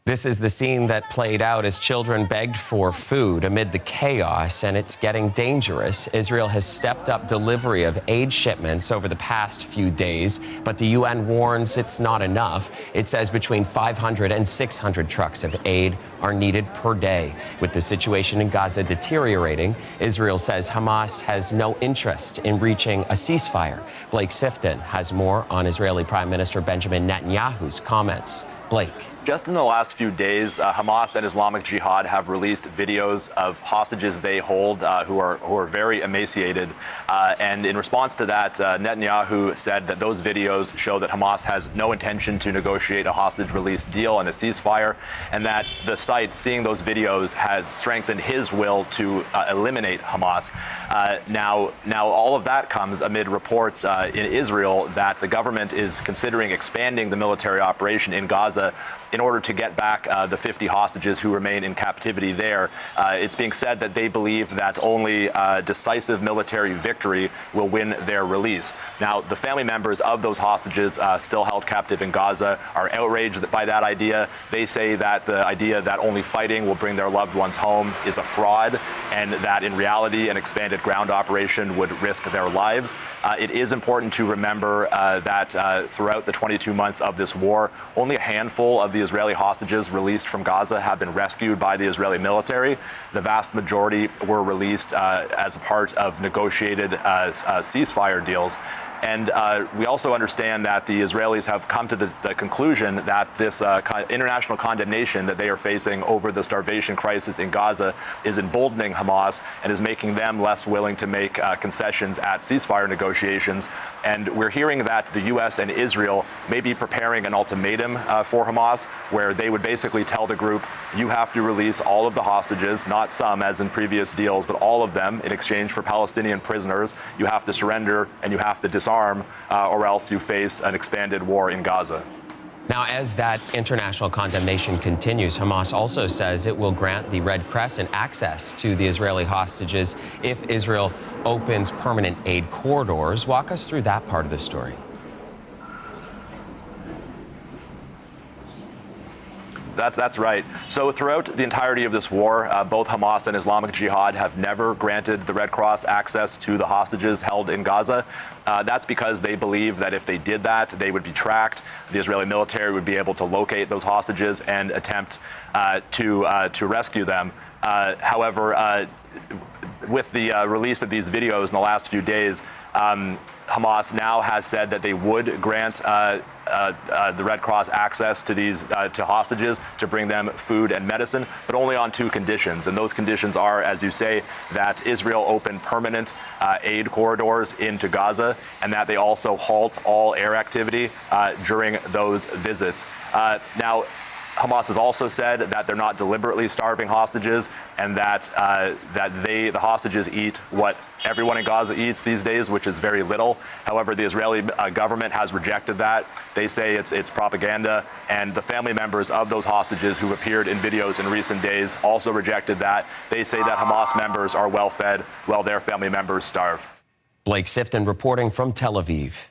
This is the scene that played out as children begged for food amid the chaos, and it's getting dangerous. Israel has stepped up delivery of aid shipments over the past few days, but the UN warns it's not enough. It says between 500 and 600 trucks of aid are needed per day. With the situation in Gaza deteriorating, Israel says Hamas has no interest in reaching a ceasefire. Blake Sifton has more on Israeli Prime Minister Benjamin Netanyahu's comments. Blake. Just in the last few days, Hamas and Islamic Jihad have released videos of hostages they hold who are very emaciated. And in response to that, Netanyahu said that those videos show that Hamas has no intention to negotiate a hostage release deal and a ceasefire, and that the site, seeing those videos, has strengthened his will to eliminate Hamas. Now, all of that comes amid reports in Israel that the government is considering expanding the military operation in Gaza in order to get back the 50 hostages who remain in captivity there. It's being said that they believe that only decisive military victory will win their release. Now, the family members of those hostages still held captive in Gaza are outraged by that idea. They say that the idea that only fighting will bring their loved ones home is a fraud, and that in reality an expanded ground operation would risk their lives. It is important to remember that throughout the 22 months of this war, only a handful of the Israeli hostages released from Gaza have been rescued by the Israeli military. The vast majority were released as a part of negotiated ceasefire deals. And we also understand that the Israelis have come to the conclusion that this international condemnation that they are facing over the starvation crisis in Gaza is emboldening Hamas and is making them less willing to make concessions at ceasefire negotiations. And we're hearing that the U.S. and Israel may be preparing an ultimatum for Hamas, where they would basically tell the group, you have to release all of the hostages, not some as in previous deals, but all of them in exchange for Palestinian prisoners. You have to surrender and you have to disarm, or else you face an expanded war in Gaza. Now, as that international condemnation continues, Hamas also says it will grant the Red Crescent access to the Israeli hostages if Israel opens permanent aid corridors. Walk us through that part of the story. That's right. So throughout the entirety of this war, both Hamas and Islamic Jihad have never granted the Red Cross access to the hostages held in Gaza. That's because they believe that if they did that, they would be tracked. The Israeli military would be able to locate those hostages and attempt to rescue them. However, with the release of these videos in the last few days, Hamas now has said that they would grant the Red Cross access to these to hostages to bring them food and medicine, but only on two conditions. And those conditions are, as you say, that Israel open permanent aid corridors into Gaza, and that they also halt all air activity during those visits. Now, Hamas has also said that they're not deliberately starving hostages, and that the hostages eat what everyone in Gaza eats these days, which is very little. However, the Israeli government has rejected that. They say it's propaganda, and the family members of those hostages who appeared in videos in recent days also rejected that. They say that Hamas members are well fed while their family members starve. Blake Sifton reporting from Tel Aviv.